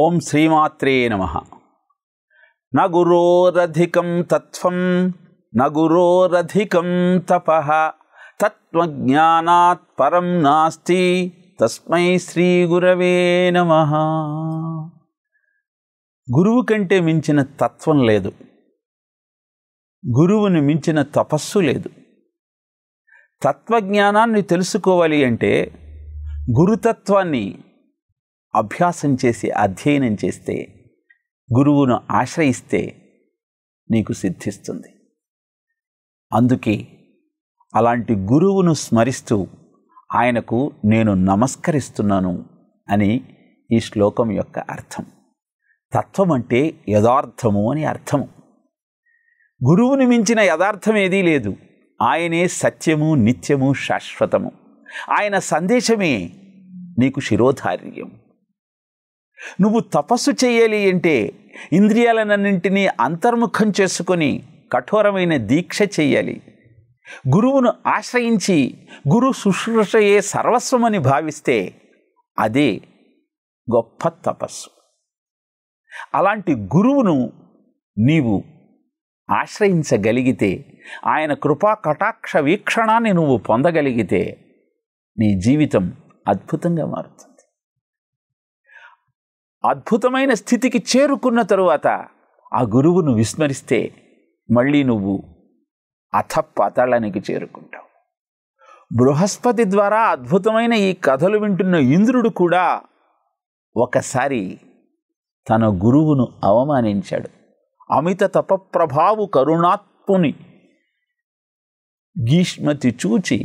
ఓం శ్రీమాత్రే నమః. న గురోరధికం తత్వం న గురోరధికం తపః తత్వజ్ఞానాత్ పరం నాస్తి తస్మై శ్రీ గురవే నమః. గురువు కంటే మించిన తత్వం లేదు, గురువుని మించిన తపస్సు లేదు. తత్వజ్ఞానాన్ని తెలుసుకోవాలి అంటే గురుతత్వాన్ని అభ్యాసం చేసి అధ్యయనం చేస్తే, గురువును ఆశ్రయిస్తే నీకు సిద్ధిస్తుంది. అందుకే అలాంటి గురువును స్మరిస్తూ ఆయనకు నేను నమస్కరిస్తున్నాను అని ఈ శ్లోకం యొక్క అర్థం. తత్వం అంటే యథార్థము అని అర్థము. గురువుని మించిన యథార్థం ఏదీ లేదు. ఆయనే సత్యము, నిత్యము, శాశ్వతము. ఆయన సందేశమే నీకు శిరోధార్యం. నువ్వు తపస్సు చేయాలి అంటే ఇంద్రియాలన్నింటినీ అంతర్ముఖం చేసుకొని కఠోరమైన దీక్ష చెయ్యాలి. గురువును ఆశ్రయించి గురు శుశ్రూషయే సర్వస్వమని భావిస్తే అదే గొప్ప తపస్సు. అలాంటి గురువును నీవు ఆశ్రయించగలిగితే, ఆయన కృపా కటాక్ష వీక్షణాన్ని నువ్వు పొందగలిగితే నీ జీవితం అద్భుతంగా మారుతుంది. అద్భుతమైన స్థితికి చేరుకున్న తరువాత ఆ గురువును విస్మరిస్తే మళ్ళీ నువ్వు అధపతళానికి చేరుకుంటావు. బృహస్పతి ద్వారా అద్భుతమైన ఈ కథలు వింటున్న ఇంద్రుడు కూడా ఒకసారి తన గురువును అవమానించాడు. అమిత తపప్రభావు కరుణాత్ముని గీష్మతి చూచి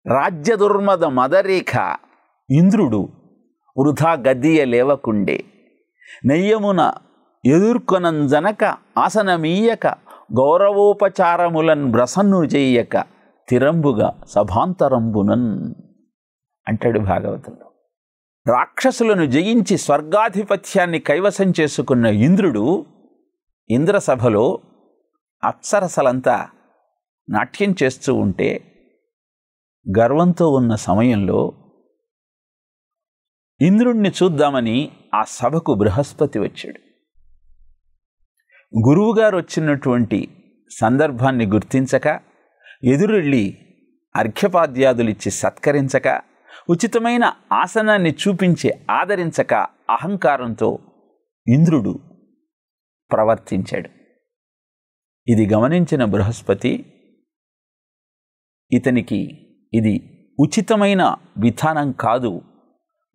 రాజ్య దుర్మద మదరేఖ ఇంద్రుడు వృధా గద్దియ లేవకుండే నెయ్యమున ఎదుర్కొనంజనక ఆసనమీయక గౌరవోపచారములన్ బ్రసన్ను చెయ్యక తిరంబుగా సభాంతరంబునన్ అంటాడు భాగవతంలో. రాక్షసులను జయించి స్వర్గాధిపత్యాన్ని కైవసం చేసుకున్న ఇంద్రుడు ఇంద్రసభలో అప్సరసలంతా నాట్యం చేస్తూ ఉంటే, గర్వంతో ఉన్న సమయంలో ఇంద్రుణ్ణి చూద్దామని ఆ సభకు బృహస్పతి వచ్చాడు. గురువుగారు వచ్చినటువంటి సందర్భాన్ని గుర్తించక, ఎదురెళ్ళి అర్ఘ్యపాద్యాదులిచ్చి సత్కరించక, ఉచితమైన ఆసనాన్ని చూపించి ఆదరించక అహంకారంతో ఇంద్రుడు ప్రవర్తించాడు. ఇది గమనించిన బృహస్పతి ఇతనికి ఇది ఉచితమైన విధానం కాదు,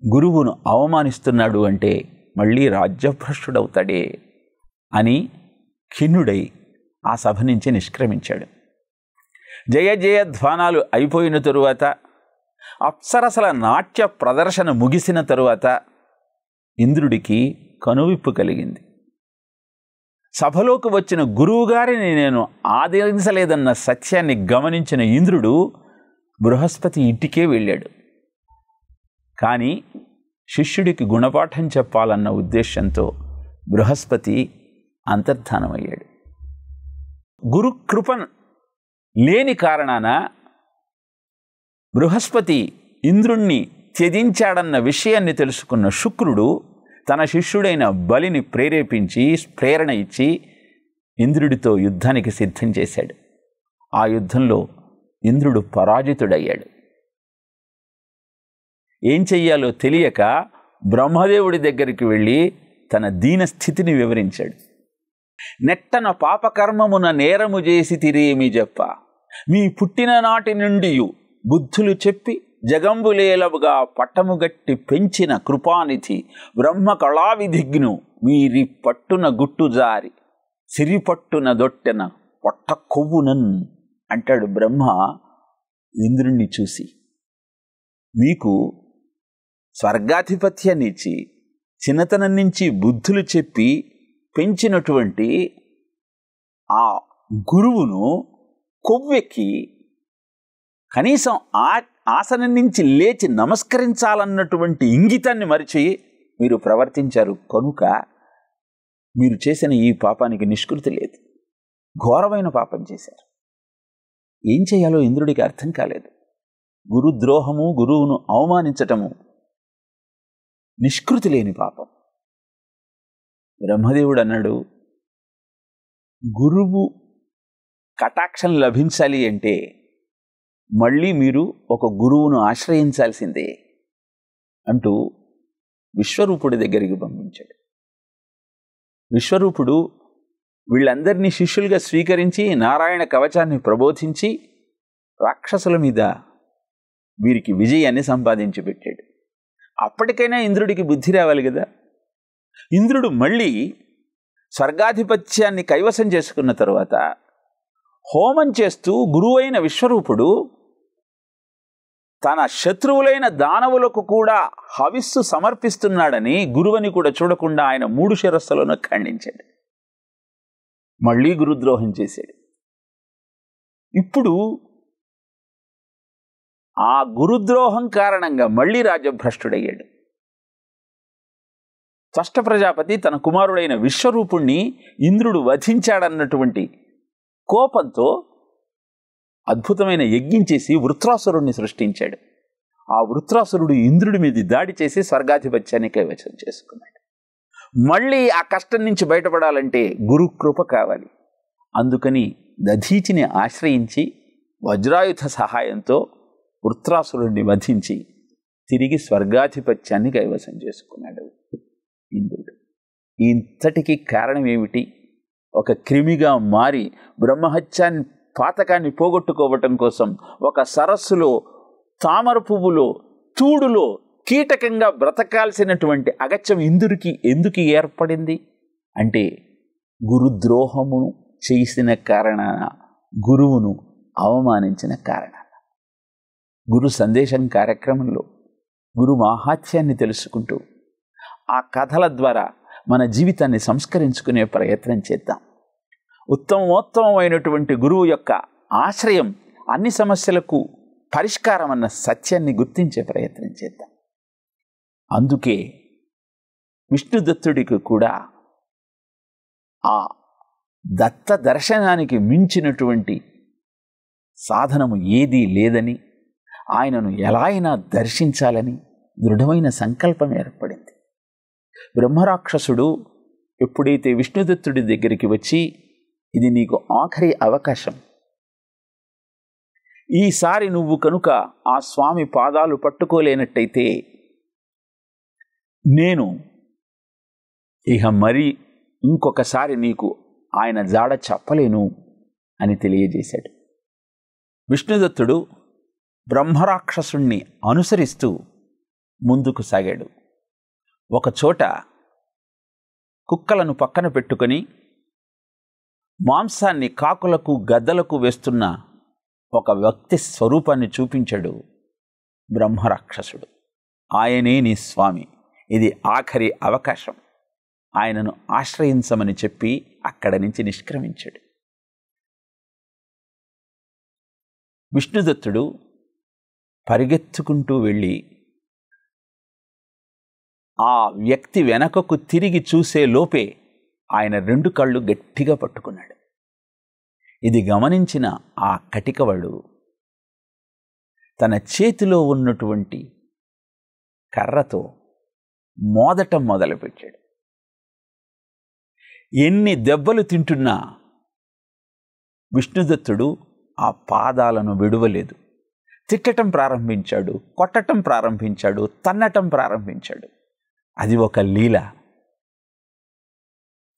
గురువును అవమానిస్తున్నాడు అంటే మళ్ళీ రాజ్యభ్రష్టుడవుతాడే అని ఖిన్నుడై ఆ సభ నుంచి నిష్క్రమించాడు. జయ జయధ్వానాలు అయిపోయిన తరువాత, అప్సరసల నాట్య ప్రదర్శన ముగిసిన తరువాత ఇంద్రుడికి కనువిప్పు కలిగింది. సభలోకి వచ్చిన గురువుగారిని నేను ఆదరించలేదన్న సత్యాన్ని గమనించిన ఇంద్రుడు బృహస్పతి ఇంటికే వెళ్ళాడు. కానీ శిష్యుడికి గుణపాఠం చెప్పాలన్న ఉద్దేశంతో బృహస్పతి అంతర్ధానమయ్యాడు. గురుకృప లేని కారణాన బృహస్పతి ఇంద్రుణ్ణి త్యజించాడన్న విషయాన్ని తెలుసుకున్న శుక్రుడు తన శిష్యుడైన బలిని ప్రేరేపించి ప్రేరణ ఇచ్చి ఇంద్రుడితో యుద్ధానికి సిద్ధం చేశాడు. ఆ యుద్ధంలో ఇంద్రుడు పరాజితుడయ్యాడు. ఏం చెయ్యాలో తెలియక బ్రహ్మదేవుడి దగ్గరికి వెళ్ళి తన దీనస్థితిని వివరించాడు. నెట్టన పాపకర్మమున నేరము చేసి తిరేమి చెప్ప, మీ పుట్టిన నాటి నుండి బుద్ధులు చెప్పి జగంబులేలవుగా పట్టముగట్టి పెంచిన కృపానిధి బ్రహ్మ కళావిధిగ్ను మీరి పట్టున గుట్టుజారి సిరిపట్టున దొట్టెన పొట్ట కొవ్వునన్ అంటాడు బ్రహ్మ ఇంద్రుణ్ణి చూసి. మీకు స్వర్గాధిపత్యాన్ని ఇచ్చి చిన్నతనం నుంచి బుద్ధులు చెప్పి పెంచినటువంటి ఆ గురువును కొవ్వెక్కి కనీసం ఆసనం నుంచి లేచి నమస్కరించాలన్నటువంటి ఇంగితాన్ని మరిచి మీరు ప్రవర్తించారు. కనుక మీరు చేసిన ఈ పాపానికి నిష్కృతి లేదు, ఘోరమైన పాపం చేశారు. ఏం చేయాలో ఇంద్రుడికి అర్థం కాలేదు. గురుద్రోహము, గురువును అవమానించటము నిష్కృతి లేని పాపం. బ్రహ్మదేవుడు అన్నాడు, గురువు కటాక్షం లభించాలి అంటే మళ్ళీ మీరు ఒక గురువును ఆశ్రయించాల్సిందే అంటూ విశ్వరూపుడి దగ్గరికి పంపించాడు. విశ్వరూపుడు వీళ్ళందరినీ శిష్యులుగా స్వీకరించి నారాయణ కవచాన్ని ప్రబోధించి రాక్షసుల మీద వీరికి విజయాన్ని సంపాదించి పెట్టాడు. అప్పటికైనా ఇంద్రుడికి బుద్ధి రావాలి కదా. ఇంద్రుడు మళ్ళీ స్వర్గాధిపత్యాన్ని కైవసం చేసుకున్న తరువాత హోమం చేస్తూ గురువైన విశ్వరూపుడు తన శత్రువులైన దానవులకు కూడా హవిస్సు సమర్పిస్తున్నాడని గురువని కూడా చూడకుండా ఆయన 3 శిరస్సులను ఖండించాడు. మళ్ళీ గురుద్రోహం చేశాడు. ఇప్పుడు ఆ గురుద్రోహం కారణంగా మళ్ళీ రాజ్యభ్రష్టుడయ్యాడు. త్వష్ట ప్రజాపతి తన కుమారుడైన విశ్వరూపుణ్ణి ఇంద్రుడు వధించాడన్నటువంటి కోపంతో అద్భుతమైన యజ్ఞం చేసి వృత్రాసురుణ్ణి సృష్టించాడు. ఆ వృత్రాసురుడు ఇంద్రుడి మీద దాడి చేసి స్వర్గాధిపత్యాన్ని కైవసం చేసుకున్నాడు. మళ్ళీ ఆ కష్టం నుంచి బయటపడాలంటే గురుకృప కావాలి. అందుకని దధీచిని ఆశ్రయించి వజ్రాయుధ సహాయంతో వృత్రాసురుణ్ణి వధించి తిరిగి స్వర్గాధిపత్యాన్ని కైవసం చేసుకున్నాడు ఇంద్రుడు. ఇంతటికి కారణం ఏమిటి? ఒక క్రిమిగా మారి బ్రహ్మహత్యాన్ని పాతకాన్ని పోగొట్టుకోవటం కోసం ఒక సరస్సులో తామర పువ్వులో తూడులో కీటకంగా బ్రతకాల్సినటువంటి అగత్యం ఇంద్రుడికి ఎందుకు ఏర్పడింది అంటే గురుద్రోహము చేసిన కారణాన, గురువును అవమానించిన కారణాన. గురు సందేశం కార్యక్రమంలో గురు మాహాత్యాన్ని తెలుసుకుంటూ ఆ కథల ద్వారా మన జీవితాన్ని సంస్కరించుకునే ప్రయత్నం చేద్దాం. ఉత్తమోత్తమైనటువంటి గురువు యొక్క ఆశ్రయం అన్ని సమస్యలకు పరిష్కారం అన్న సత్యాన్ని గుర్తించే ప్రయత్నం చేద్దాం. అందుకే విష్ణుదత్తుడికి కూడా ఆ దత్త దర్శనానికి మించినటువంటి సాధనము ఏదీ లేదని, ఆయనను ఎలా అయినా దర్శించాలని దృఢమైన సంకల్పం ఏర్పడింది. బ్రహ్మరాక్షసుడు ఎప్పుడైతే విష్ణుదత్తుడి దగ్గరికి వచ్చి, ఇది నీకు ఆఖరి అవకాశం, ఈసారి నువ్వు కనుక ఆ స్వామి పాదాలు పట్టుకోలేనట్టయితే నేను ఇక మరి ఇంకొకసారి నీకు ఆయన జాడ చెప్పలేను అని తెలియజేశాడు. విష్ణుదత్తుడు బ్రహ్మరాక్షసుణ్ణి అనుసరిస్తూ ముందుకు సాగాడు. ఒకచోట కుక్కలను పక్కన పెట్టుకొని మాంసాన్ని కాకులకు గద్దలకు వేస్తున్న ఒక వ్యక్తి స్వరూపాన్ని చూపించాడు బ్రహ్మరాక్షసుడు. ఆయనే నీ స్వామి, ఇది ఆఖరి అవకాశం, ఆయనను ఆశ్రయించమని చెప్పి అక్కడి నుంచి నిష్క్రమించాడు. విష్ణుదత్తుడు పరిగెత్తుకుంటూ వెళ్ళి ఆ వ్యక్తి వెనకకు తిరిగి చూసే లోపే ఆయన 2 కళ్ళు గట్టిగా పట్టుకున్నాడు. ఇది గమనించిన ఆ కటికవాడు తన చేతిలో ఉన్నటువంటి కర్రతో మోదటం మొదలుపెట్టాడు. ఎన్ని దెబ్బలు తింటున్నా విష్ణుదత్తుడు ఆ పాదాలను విడువలేదు. తిట్టటం ప్రారంభించాడు, కొట్టటం ప్రారంభించాడు, తన్నటం ప్రారంభించాడు. అది ఒక లీల.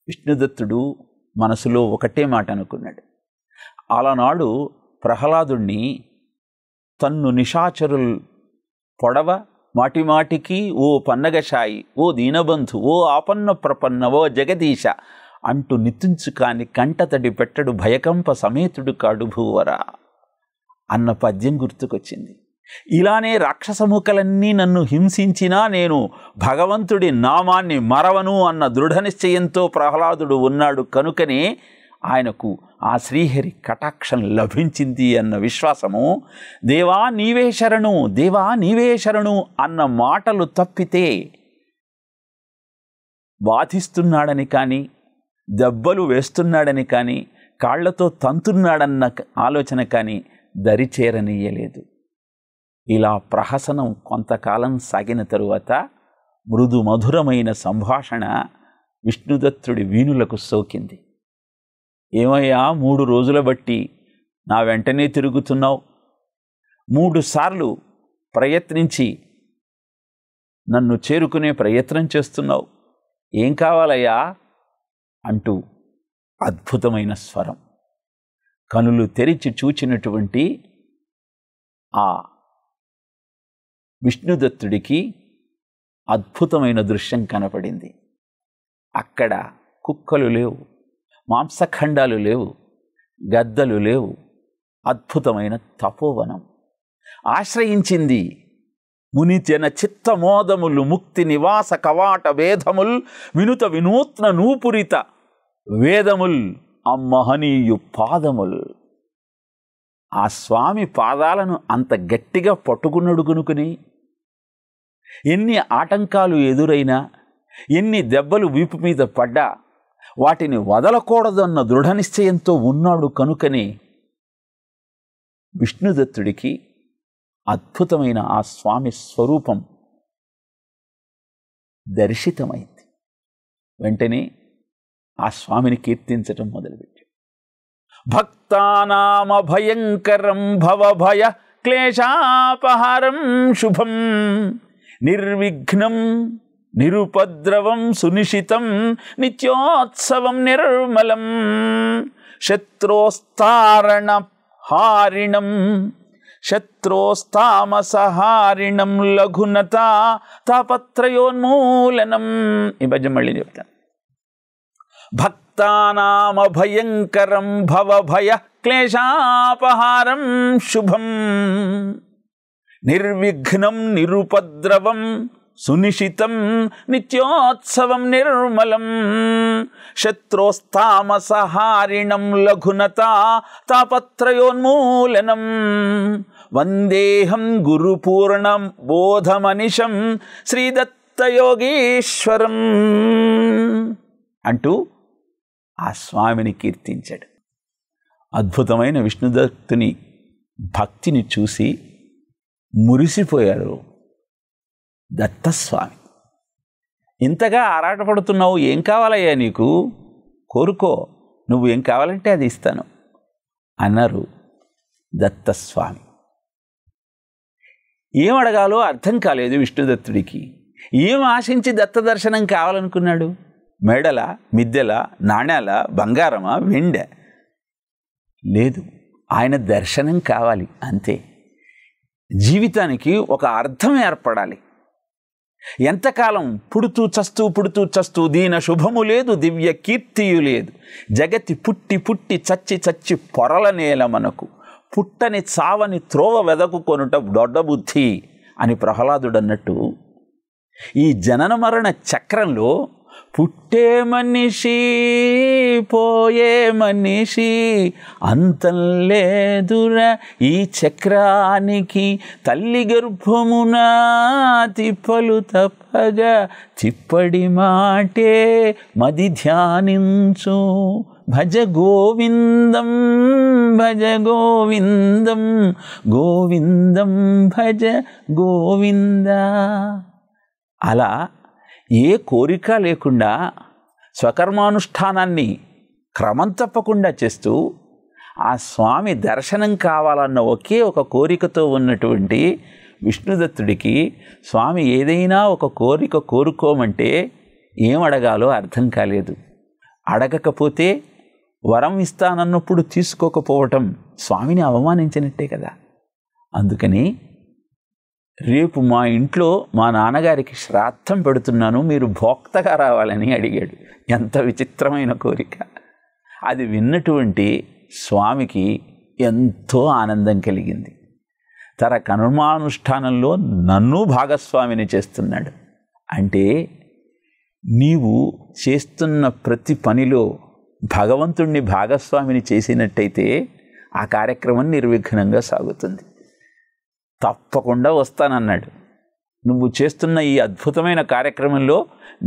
విష్ణుదత్తుడు మనసులో ఒకటే మాట అనుకున్నాడు. అలనాడు ప్రహ్లాదుణ్ణి తన్ను నిశాచరుల్ పొడవ మాటిమాటికి ఓ పన్నగశాయి, ఓ దీనబంధు, ఓ ఆపన్న ప్రపన్న, ఓ జగదీశ అంటూ నిత్తుంచుకాని కంటతడి పెట్టడు భయకంప సమేతుడు కాడు భూవరా అన్న పద్యం గుర్తుకొచ్చింది. ఇలానే రాక్షసముఖలన్నీ నన్ను హింసించినా నేను భగవంతుడి నామాన్ని మరవను అన్న దృఢ నిశ్చయంతో ప్రహ్లాదుడు ఉన్నాడు. కనుకనే ఆయనకు ఆ శ్రీహరి కటాక్షం లభించింది అన్న విశ్వాసము. దేవా నీవే శరణు, దేవా నీవే శరణు అన్న మాటలు తప్పితే బాధిస్తున్నాడని కానీ, దెబ్బలు వేస్తున్నాడని కానీ, కాళ్లతో తంతున్నాడన్న ఆలోచన కానీ దరిచేరనీయలేదు. ఇలా ప్రహసనం కొంతకాలం సాగిన తరువాత మృదు మధురమైన సంభాషణ విష్ణుదత్తుడి వీణులకు సోకింది. ఏమయ్యా 3 రోజుల బట్టి నా వెంటనే తిరుగుతున్నావు, 3 సార్లు ప్రయత్నించి నన్ను చేరుకునే ప్రయత్నం చేస్తున్నావు, ఏం కావాలయ్యా అంటూ అద్భుతమైన స్వరం. కనులు తెరిచి చూచినటువంటి ఆ విష్ణుదత్తుడికి అద్భుతమైన దృశ్యం కనపడింది. అక్కడ కుక్కలు లేవు, మాంసఖండాలు లేవు, గద్దలు లేవు. అద్భుతమైన తపోవనం. ఆశ్రయించింది మునిజన చిత్తమోదములు ముక్తి నివాస కవాట వేదముల్ వినుత వినూత్న నూపురిత వేదముల్ అమ్మహనీయు పాదముల్. ఆ స్వామి పాదాలను అంత గట్టిగా పట్టుకున్నడుగునుకుని ఎన్ని ఆటంకాలు ఎదురైనా, ఎన్ని దెబ్బలు వీపు మీద పడ్డా వాటిని వదలకూడదన్న దృఢ నిశ్చయంతో ఉన్నాడు కనుకని విష్ణుదత్తుడికి అద్భుతమైన ఆ స్వామి స్వరూపం దర్శితమైంది. వెంటనే ఆ స్వామిని కీర్తించటం మొదలుపెట్టాడు. భక్తానామ భయంకరం భవభయ క్లేశాపహారం శుభం నిర్విఘ్నం నిరుపద్రవం సునిశితం నిత్యోత్సవం నిర్మలం శత్రోస్తారణ హారిణం శత్రోస్తామసహారిణం లఘునత తాపత్రయోన్మూలనం. ఈ పద్యం మళ్ళీ చెప్తాను. భక్తానామ భయంకరం భవభయ క్లేశాపహారం శుభం నిర్విఘ్నం నిరుపద్రవం సునిశితం నిత్యోత్సవం నిర్మలం శత్రోస్తామసహారిణం లఘునత తాపత్రయోన్మూలనం వందేహం గురుపూర్ణం బోధమనిశం శ్రీదత్తయోగీశ్వరం అంటూ ఆ స్వామిని కీర్తించాడు. అద్భుతమైన విష్ణుదత్తుని భక్తిని చూసి మురిసిపోయారు దత్తస్వామి. ఇంతగా ఆరాటపడుతున్నావు, ఏం కావాలయ్యా నీకు, కోరుకో, నువ్వు ఏం కావాలంటే అది ఇస్తాను అన్నారు దత్తస్వామి. ఏం అడగాలో అర్థం కాలేదు విష్ణుదత్తుడికి. ఏం ఆశించి దత్త దర్శనం కావాలనుకున్నాడు? మెడల, మిద్దెల, నాణ్యాల, బంగారమా, వెండె? లేదు, ఆయన దర్శనం కావాలి అంతే. జీవితానికి ఒక అర్థం ఏర్పడాలి. ఎంతకాలం పుడుతూ చస్తూ దీన శుభము లేదు, దివ్య కీర్తియు లేదు. జగతి పుట్టి పుట్టి చచ్చి చచ్చి పొరల నేల మనకు, పుట్టని చావని త్రోవ వెదకు కొనుట దొడ్డబుద్ధి అని ప్రహ్లాదుడు అన్నట్టు, ఈ జనన మరణ చక్రంలో పుట్టే మనిషి పోయే మనిషి అంతం లేదురా ఈ చక్రానికి, తల్లి గర్భమున తిప్పలు తప్పగా తిప్పడి మాటే మది ధ్యానించు భజ గోవిందం భజ గోవిందం గోవిందం భజ గోవింద. అలా ఏ కోరిక లేకుండా స్వకర్మానుష్ఠానాన్ని క్రమం తప్పకుండా చేస్తూ ఆ స్వామి దర్శనం కావాలన్న ఒకే ఒక కోరికతో ఉన్నటువంటి విష్ణుదత్తుడికి స్వామి ఏదైనా ఒక కోరిక కోరుకోమంటే ఏం అడగాలో అర్థం కాలేదు. అడగకపోతే వరం ఇస్తానన్నప్పుడు తీసుకోకపోవటం స్వామిని అవమానించినట్టే కదా. అందుకని రేపు మా ఇంట్లో మా నాన్నగారికి శ్రాద్ధం పెడుతున్నాను, మీరు భోక్తగా రావాలని అడిగాడు. ఎంత విచిత్రమైన కోరిక! అది విన్నటువంటి స్వామికి ఎంతో ఆనందం కలిగింది. తన కర్మానుష్ఠానంలో నన్ను భాగస్వామిని చేస్తున్నాడు అంటే, నీవు చేస్తున్న ప్రతి పనిలో భగవంతుణ్ణి భాగస్వామిని చేసినట్టయితే ఆ కార్యక్రమం నిర్విఘ్నంగా సాగుతుంది. తప్పకుండా వస్తానన్నాడు. నువ్వు చేస్తున్న ఈ అద్భుతమైన కార్యక్రమంలో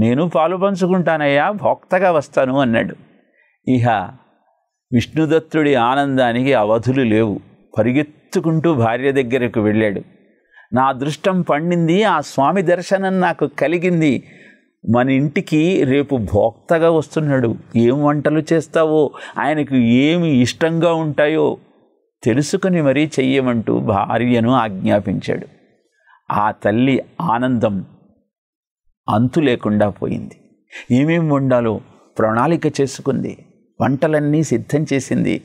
నేను పాలు పంచుకుంటానయ్యా, భోక్తగా వస్తాను అన్నాడు. ఇహ విష్ణుదత్తుడి ఆనందానికి అవధులు లేవు. పరిగెత్తుకుంటూ భార్య దగ్గరకు వెళ్ళాడు. నా అదృష్టం పండింది, ఆ స్వామి దర్శనం నాకు కలిగింది మన ఇంటికి రేపు భోక్తగా వస్తున్నాడు, ఏం వంటలు చేస్తావో, ఆయనకు ఏమి ఇష్టంగా ఉంటాయో తెలుసుకుని మరీ చెయ్యమంటూ భార్యను ఆజ్ఞాపించాడు. ఆ తల్లి ఆనందం అంతు లేకుండా పోయింది. ఏమేం వండాలో ప్రణాళిక చేసుకుంది, వంటలన్నీ సిద్ధం చేసింది.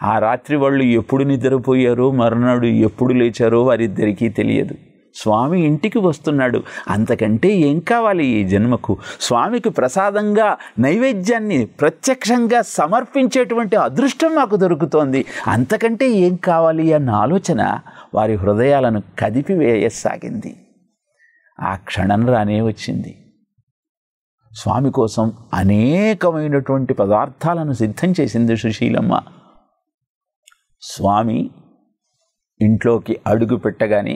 ఆ రాత్రి వాళ్ళు ఎప్పుడు నిద్రపోయారో, మరునాడు ఎప్పుడు లేచారో వారిద్దరికీ తెలియదు. స్వామి ఇంటికి వస్తున్నాడు, అంతకంటే ఏం కావాలి ఈ జన్మకు? స్వామికి ప్రసాదంగా నైవేద్యాన్ని ప్రత్యక్షంగా సమర్పించేటువంటి అదృష్టం మాకు దొరుకుతోంది, అంతకంటే ఏం కావాలి అన్న ఆలోచన వారి హృదయాలను కదిపివేయసాగింది. ఆ క్షణం రానే వచ్చింది. స్వామి కోసం అనేకమైనటువంటి పదార్థాలను సిద్ధం చేసింది సుశీలమ్మ. స్వామి ఇంట్లోకి అడుగు పెట్టగానే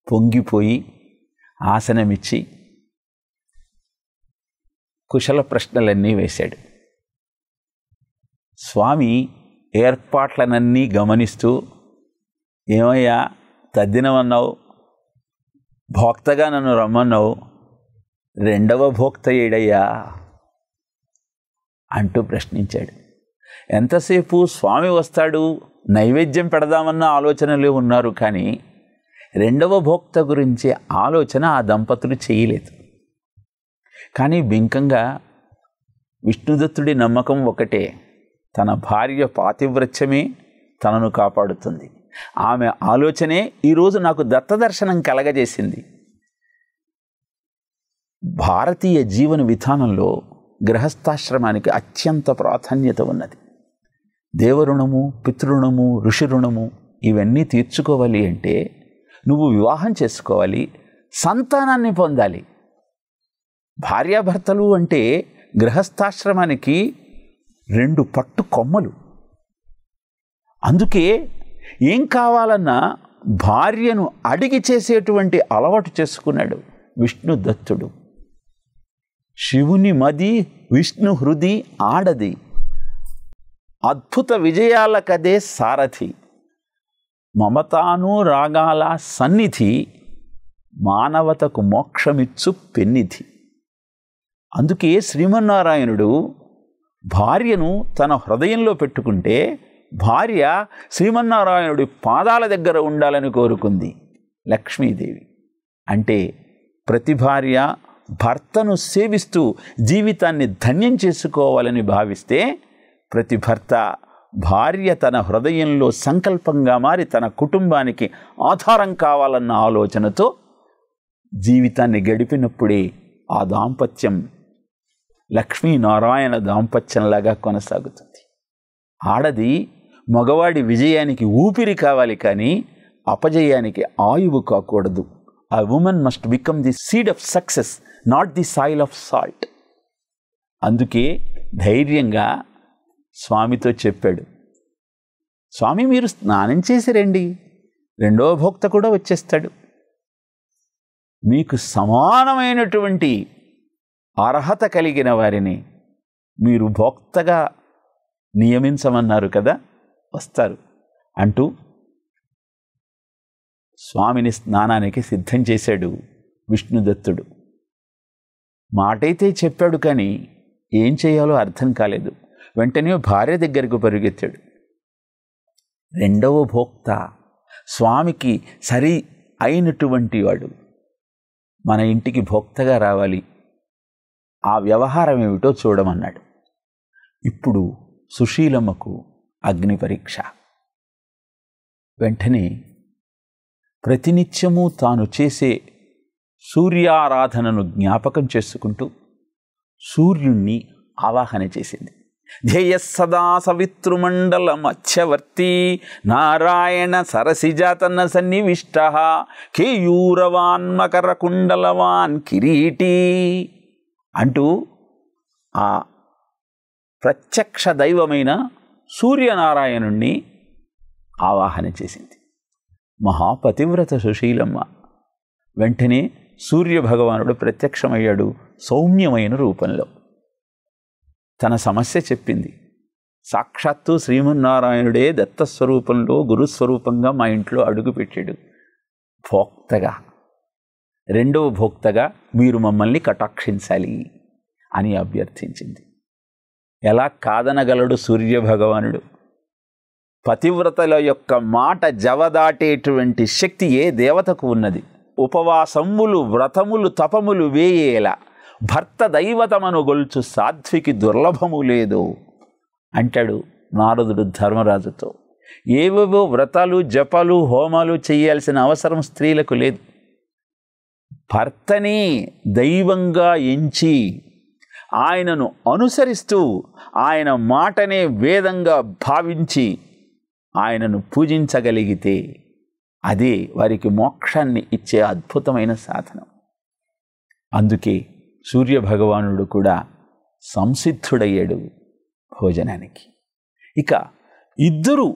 పొంగిపోయి ఆసనమిచ్చి కుశల ప్రశ్నలన్నీ వేశాడు. స్వామి ఏర్పాట్లనన్నీ గమనిస్తూ, ఏమయ్యా తద్దినమన్నావు, భోక్తగా నన్ను రమ్మన్నావు, రెండవ భోక్త ఏడయ్యా అంటూ ప్రశ్నించాడు. ఎంతసేపు స్వామి వస్తాడు, నైవేద్యం పెడదామన్న ఆలోచనలే ఉన్నారు, కానీ రెండవ భోక్త గురించి ఆలోచన ఆ దంపతులు చేయలేదు. కానీ బింకంగా విష్ణుదత్తుడి నమ్మకం ఒకటే, తన భార్య పాతివ్రత్యమే తనను కాపాడుతుంది. ఆమె ఆలోచనే ఈరోజు నాకు దత్తదర్శనం కలగజేసింది. భారతీయ జీవన విధానంలో గృహస్థాశ్రమానికి అత్యంత ప్రాధాన్యత ఉన్నది. దేవరుణము, పితృరుణము, ఋషి రుణము ఇవన్నీ తీర్చుకోవాలి అంటే నువ్వు వివాహం చేసుకోవాలి, సంతానాన్ని పొందాలి. భార్యాభర్తలు అంటే గృహస్థాశ్రమానికి రెండు పట్టు కొమ్మలు. అందుకే ఏం కావాలన్నా భార్యను అడిగి చేసేటువంటి అలవాటు చేసుకున్నాడు విష్ణుదత్తుడు. శివుని మది విష్ణు హృది ఆడది, అద్భుత విజయాలకదే సారథి, మమతాను రాగాల సన్నిధి, మానవతకు మోక్షమిచ్చు పెన్నిధి. అందుకే శ్రీమన్నారాయణుడు భార్యను తన హృదయంలో పెట్టుకుంటే భార్య శ్రీమన్నారాయణుడి పాదాల దగ్గర ఉండాలని కోరుకుంది లక్ష్మీదేవి. అంటే ప్రతి భార్య భర్తను సేవిస్తూ జీవితాన్ని ధన్యం చేసుకోవాలని భావిస్తే, ప్రతి భర్త భార్య తన హృదయంలో సంకల్పంగా మారి తన కుటుంబానికి ఆధారం కావాలన్న ఆలోచనతో జీవితాన్ని గడిపినప్పుడే ఆ దాంపత్యం లక్ష్మీనారాయణ దాంపత్యంలాగా కొనసాగుతుంది. ఆడది మగవాడి విజయానికి ఊపిరి కావాలి, కానీ అపజయానికి ఆయువు కాకూడదు. A woman must become the seed of success, not the soil of salt. అందుకే ధైర్యంగా స్వామితో చెప్పాడు, స్వామి మీరు స్నానం చేసి రండి, రెండవ భోక్త కూడా వచ్చేస్తాడు. మీకు సమానమైనటువంటి అర్హత కలిగిన వారిని మీరు భోక్తగా నియమించమన్నారు కదా, వస్తారు అంటూ స్వామిని స్నానానికి సిద్ధం చేశాడు విష్ణుదత్తుడు. మాటైతే చెప్పాడు, కానీ ఏం చేయాలో అర్థం కాలేదు. వెంటనే భార్య దగ్గరకు పరుగెత్తాడు. రెండవ భోక్త స్వామికి సరి అయినటువంటి వాడు మన ఇంటికి భోక్తగా రావాలి, ఆ వ్యవహారం ఏమిటో చూడమన్నాడు. ఇప్పుడు సుశీలమ్మకు అగ్ని పరీక్ష. వెంటనే ప్రతినిత్యము తాను చేసే సూర్యారాధనను జ్ఞాపకం చేసుకుంటూ సూర్యుణ్ణి ఆవాహన చేసింది. ధ్యేయ సదా సవితృమండల మధ్యవర్తి నారాయణ సరసిజాతన సన్నివిష్ట కేయూరవాన్ మకర కుండలవాన్ కిరీటి అంటూ ఆ ప్రత్యక్ష దైవమైన సూర్యనారాయణుణ్ణి ఆవాహన చేసింది. మహాపతివ్రత సుశీలమ్మ. వెంటనే సూర్యభగవానుడు ప్రత్యక్షమయ్యాడు సౌమ్యమైన రూపంలో. తన సమస్య చెప్పింది. సాక్షాత్తు శ్రీమన్నారాయణుడే దత్తస్వరూపంలో గురుస్వరూపంగా మా ఇంట్లో అడుగుపెట్టాడు భోక్తగా. రెండవ భోక్తగా మీరు మమ్మల్ని కటాక్షించాలి అని అభ్యర్థించింది. ఎలా కాదనగలడు సూర్యభగవానుడు? పతివ్రతల యొక్క మాట జవదాటేటువంటి శక్తి ఏ దేవతకు ఉన్నది? ఉపవాసములు వ్రతములు తపములు వేయేలా భర్త దైవతమను గొల్చు సాధ్వికి దుర్లభము లేదు అంటాడు నారదుడు ధర్మరాజుతో. ఏవేవో వ్రతాలు జపాలు హోమాలు చేయాల్సిన అవసరం స్త్రీలకు లేదు. భర్తని దైవంగా ఎంచి ఆయనను అనుసరిస్తూ ఆయన మాటనే వేదంగా భావించి ఆయనను పూజించగలిగితే అదే వారికి మోక్షాన్ని ఇచ్చే అద్భుతమైన సాధనం. అందుకే సూర్యభగవానుడు కూడా సంసిద్ధుడయ్యాడు భోజనానికి. ఇక ఇద్దరు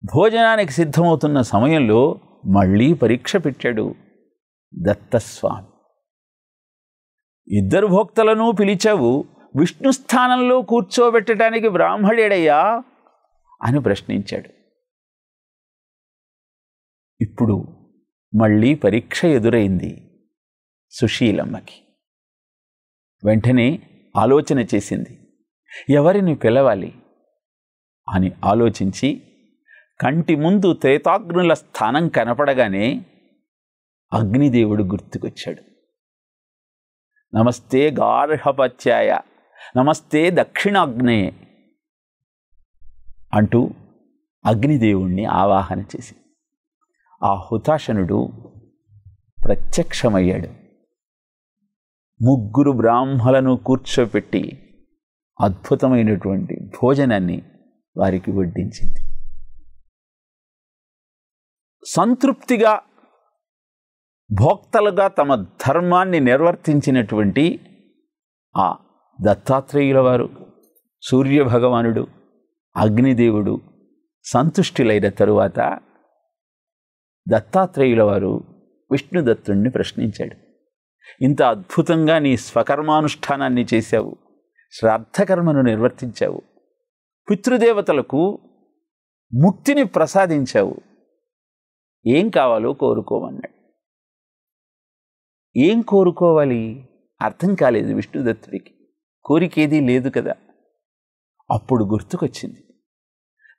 భోజనానికి సిద్ధమవుతున్న సమయంలో మళ్ళీ పరీక్ష పెట్టాడు దత్తస్వామి. ఇద్దరు భోక్తలను పిలిచావు, విష్ణు స్థానంలో కూర్చోబెట్టడానికి బ్రాహ్మణుడయ్యా అని ప్రశ్నించాడు. ఇప్పుడు మళ్ళీ పరీక్ష ఎదురైంది సుశీలమ్మకి. వెంటనే ఆలోచన చేసింది, ఎవరిని పిలవాలి అని ఆలోచించి కంటి ముందు త్రేతాగ్నుల స్థానం కనపడగానే అగ్నిదేవుడు గుర్తుకొచ్చాడు. నమస్తే గార్హపత్యాయ, నమస్తే దక్షిణాగ్నే అంటూ అగ్నిదేవుణ్ణి ఆవాహన చేసి ఆ హుతాశనుడు ప్రత్యక్షమయ్యాడు. ముగ్గురు బ్రాహ్మలను కూర్చోపెట్టి అద్భుతమైనటువంటి భోజనాన్ని వారికి వడ్డించింది. సంతృప్తిగా భోక్తలుగా తమ ధర్మాన్ని నిర్వర్తించినటువంటి ఆ దత్తాత్రేయుల వారు, సూర్యభగవానుడు, అగ్నిదేవుడు సంతుష్టులైన తరువాత దత్తాత్రేయుల వారు విష్ణుదత్తుణ్ణి ప్రశ్నించాడు. ఇంత అద్భుతంగా నీ స్వకర్మానుష్ఠానాన్ని చేశావు, శ్రాద్ధకర్మను నిర్వర్తించావు, పితృదేవతలకు ముక్తిని ప్రసాదించావు, ఏం కావాలో కోరుకోమన్నాడు. ఏం కోరుకోవాలి అర్థం కాలేదు విష్ణుదత్తుడికి. కోరికేదీ లేదు కదా. అప్పుడు గుర్తుకొచ్చింది,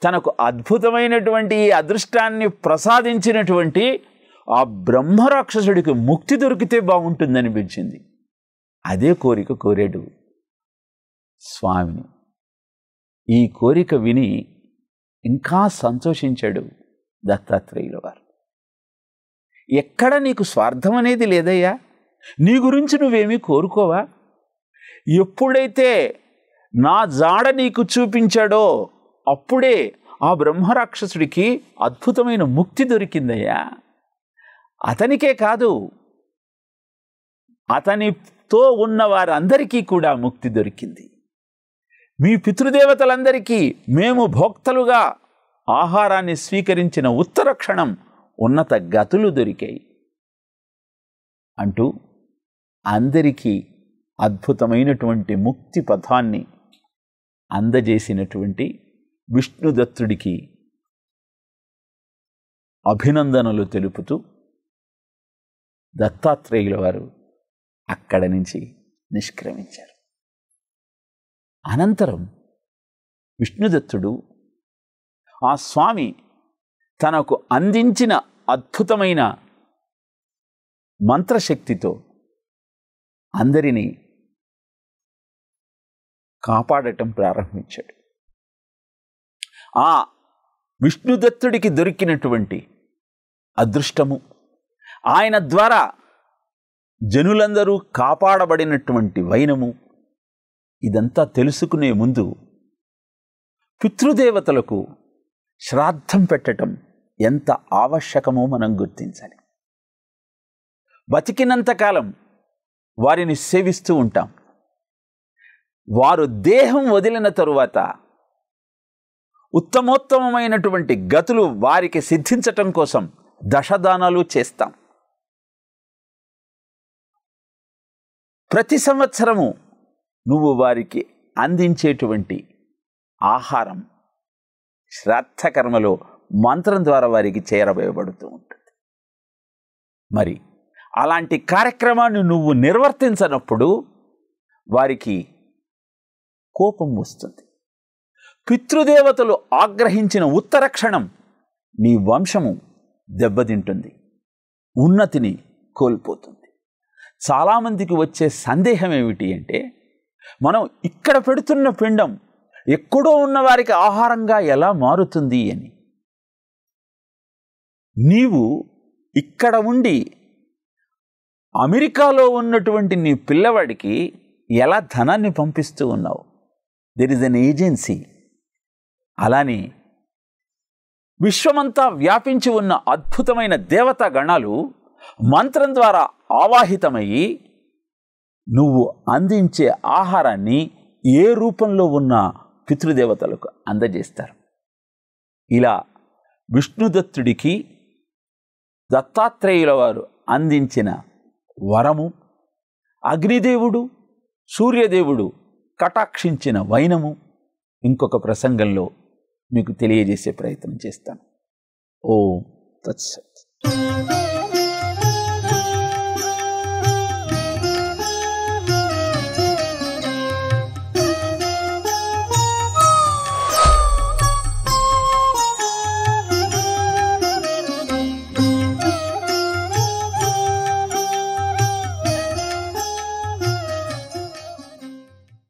తనకు అద్భుతమైనటువంటి ఈ అదృష్టాన్ని ప్రసాదించినటువంటి ఆ బ్రహ్మరాక్షసుడికి ముక్తి దొరికితే బాగుంటుందనిపించింది. అదే కోరిక కోరాడు స్వామిని. ఈ కోరిక విని ఇంకా సంతోషించాడు దత్తాత్రేయుల వారు. ఎక్కడ నీకు స్వార్థం అనేది లేదయ్యా, నీ గురించి నువ్వేమీ కోరుకోవా? ఎప్పుడైతే నా జాడ నీకు చూపించాడో అప్పుడే ఆ బ్రహ్మరాక్షసుడికి అద్భుతమైన ముక్తి దొరికిందయ్యా. అతనికే కాదు, అతనితో ఉన్న వారందరికీ కూడా ముక్తి దొరికింది. మీ పితృదేవతలందరికీ మేము భోక్తలుగా ఆహారాన్ని స్వీకరించిన ఉత్తర క్షణం ఉన్నత గతులు దొరికాయి అంటూ అందరికీ అద్భుతమైనటువంటి ముక్తి పథాన్ని అందజేసినటువంటి విష్ణుదత్తుడికి అభినందనలు తెలుపుతూ దత్తాత్రేయుల వారు అక్కడి నుంచి నిష్క్రమించారు. అనంతరం విష్ణుదత్తుడు ఆ స్వామి తనకు అందించిన అద్భుతమైన మంత్రశక్తితో అందరినీ కాపాడటం ప్రారంభించాడు. ఆ విష్ణుదత్తుడికి దొరికినటువంటి అదృష్టము, ఆయన ద్వారా జనులందరూ కాపాడబడినటువంటి వైనము, ఇదంతా తెలుసుకునే ముందు పితృదేవతలకు శ్రాద్ధం పెట్టడం ఎంత ఆవశ్యకమో మనం గుర్తించాలి. బతికినంతకాలం వారిని సేవిస్తూ ఉంటాం. వారు దేహం వదిలిన తరువాత ఉత్తమోత్తమైనటువంటి గతులు వారికి సిద్ధించటం కోసం దశదానాలు చేస్తాం. ప్రతి సంవత్సరము నువ్వు వారికి అందించేటువంటి ఆహారం శ్రాద్ధకర్మలో మంత్రం ద్వారా వారికి చేరవేయబడుతూ ఉంటుంది. మరి అలాంటి కార్యక్రమాన్ని నువ్వు నిర్వర్తించనప్పుడు వారికి కోపం వస్తుంది. పితృదేవతలు ఆగ్రహించిన ఉత్తర క్షణం నీ వంశము దెబ్బతింటుంది, ఉన్నతిని కోల్పోతుంది. చాలామందికి వచ్చే సందేహం ఏమిటి అంటే, మనం ఇక్కడ పెడుతున్న పిండం ఎక్కడో ఉన్న వారికి ఆహారంగా ఎలా మారుతుంది అని. నీవు ఇక్కడ ఉండి అమెరికాలో ఉన్నటువంటి నీ పిల్లవాడికి ఎలా ధనాన్ని పంపిస్తూ ఉన్నావు? There is an agency. అలానే విశ్వమంతా వ్యాపించి ఉన్న అద్భుతమైన దేవతా గణాలు మంత్రం ద్వారా ఆవాహితమయ్యి నువ్వు అందించే ఆహారాన్ని ఏ రూపంలో ఉన్న పితృదేవతలకు అందజేస్తారు. ఇలా విష్ణుదత్తుడికి దత్తాత్రేయుల వారు అందించిన వరము, అగ్నిదేవుడు సూర్యదేవుడు కటాక్షించిన వైనము ఇంకొక ప్రసంగంలో మీకు తెలియజేసే ప్రయత్నం చేస్తాను. ఓం తత్సత్.